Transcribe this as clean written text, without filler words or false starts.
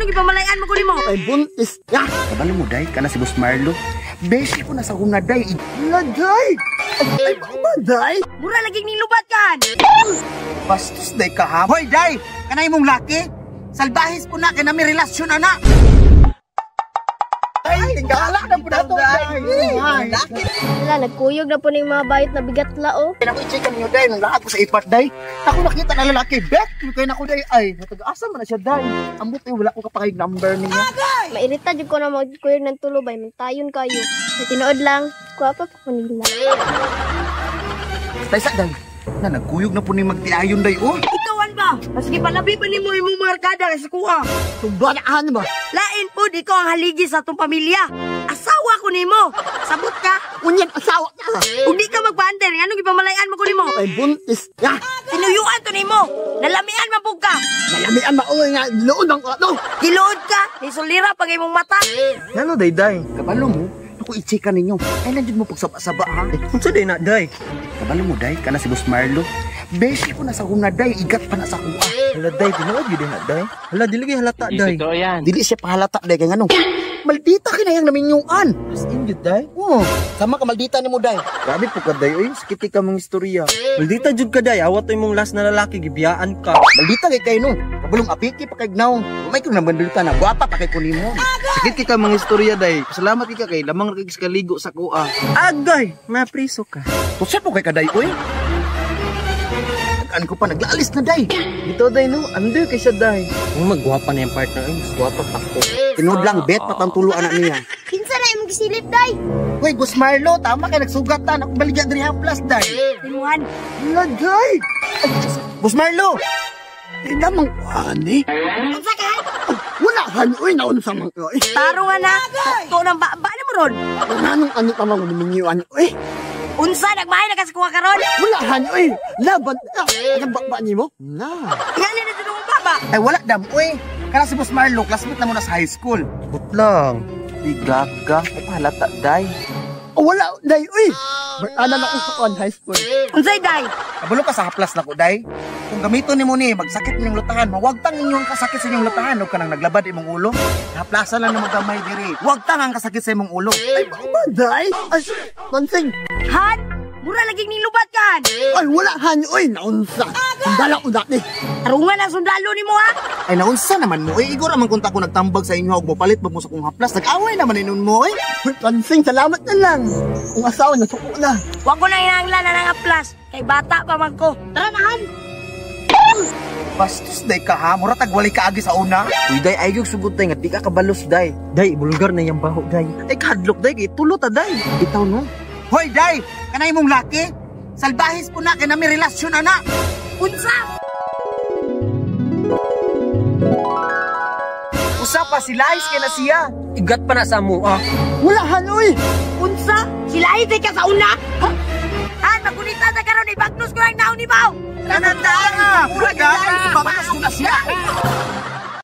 Anong ipamalayan mo ko nimo? Ay, buntis ka. Kabalo mo, day, kana si Boss Marlo. Beshi ko na sa una, day. Ila, day. Ay, ba, day? Mura laging nilubat kan. Bastos, day ka, ha? Hoy, day, kanay mong laki. Salbahis po na, kaya na may relasyon, anak. Ay, tingala na po na ito, day. Wala, nagkuyog na po ng mga bayot na bigat lao. Kaya ako i-check ninyo, day. Nalahat ko sa ipat, day. Ako nakita na lalaki. Bet, kaya na ako, day. Ay, natag-asa man na siya, day. Ambot, wala ko kapakig number niya. Mairita dyan ko na magkuyog ng tulo bay. Mantayon kayo. Sa tinood lang, kuha pa po nila. Tay, sa, day. Na, nagkuyog na po ni magtiayon, day, oh. Ikawan ba? Maski palabi pa nimo imong mga arkada sa kuha. Tumbanaan ba? Lain po di ko ang haligi sa atong pamilya. Asawa ko nimo. Sabot ka. Unyan, asawa ka. Kung di ka magbander, anong ipamalayan mo ko nimo? Ay, buntis ka. Tinuyuan to nimo. Nalamian mapug ka. Malamian mauwi nga, loon ang ano. Giluod ka. Isulira pag imong mata. Ano, day, day? Kabalo mo, ako i-check ka ninyo. Ay, nandiyan mo pagsaba-saba, ha? Unsa day na, day? Kabalo mo, day, kana si Boss Marlo. Beshi ko na sa una, day. Igat pa na sa kuha. Hala, day, tinuod yun din na, day. Hala, dili kay halata, day. Totoo yan. Dili siya pahalata, day. Kaya nga, maldita kinayang naminyuan. As in, yun, day. Oo, sama ka maldita ni mo, day. Grabe po ka, day. Uy, sakit ka mong istorya. Maldita jud ka, day. Awat to mong last na lalaki, gibiyaan ka. Maldita kay kayo, no. Kabulong apiki pa kay gnaw. May kong nabandulita na. Guwapa pa kay kunimo. Sakit ka mong istorya, day. Salamat ka kay lamang rakig kaligo sa kuha. Agay, mapriso ka. Tusya po kay kaday, uy. Nag-an ko pa, naglaalis na, day. Ito, day, no? Under kay siya, day. Kung magwapa na yung partner, ay, mas gwapa pa ko. Tinood lang, bet, patantulo anak niya. Kinsa na imong gisilip, day? Uy, Boss Marlo, tama kay nagsugatan. Ako baligyan din yung plus, day. Timuhan. Wala, day. Boss Marlo. Di namang ani. Unsa ka? Wala, han. Uy, naon sa mga. Taro nga na. Tukto ng baba na mo ron. Nanong ano ka mga numingiwan. Uy, Unsa nagmahay na kasi kuha karon? wala, han. Uy, laban. Ang baba ni mo? Na. Tingali na dito ng baba. Ay, wala, dam. Uy, kana si Boss Marlo, classmate na muna sa high school. Butlang. Di gaga. Ay, pahalata, day. Oh, wala, day. Uy, ana na ko sa high school. Unsay day? Kabalo ka sa haplas na ko, day. Kung gamiton ni mo ni, magsakit ninyong lutahan. Mawagtang inyong kasakit sa inyong lutahan. Huwag ka nang naglabad imong ulo. Haplasan lang na magamay diri. Wagtang ang kasakit sa imong ulo. Ay, ba, day? Ay, mansing. Han, mura laging nilubat kan. Ay, wala, han. Uy, naunsa. Sundala ko dati. Tarungan ang sundalo nimo ha. Ay, naunsa naman mo. Ay, igor naman kung ko nagtambag sa inyo. Huwag mo palit, mo sa kong haplas. Nag-away naman inon mo, eh. Mansing, salamat na lang. Kung asawa na, suko na. Huwag ko na hinahanglan na ng aplas. Kay bata pa man ko. Tara na, Han. Bastos, day ka, ha? Mura tagwalay ka agi sa una. Uy, day, ayog sugod, day. Nga di ka kabalos, day. Day, bulgar na yung baho, day. Ay, kahadlok, day. Kay tulot, day. Itaw, no? Hoy, day! Kanay mong laki? Salbahis po na, kaya na may relasyon, anak. Unsa? Usa pa, sila is kaya na siya. Igat pa na sa mua. Wala, hanoy! Unsa? Sila ite ka sa una? Ha? Han, magunita na karon ibagnos ko lang naon ni Bao. Kananda nga! Pura gana! Papakas ko na siya!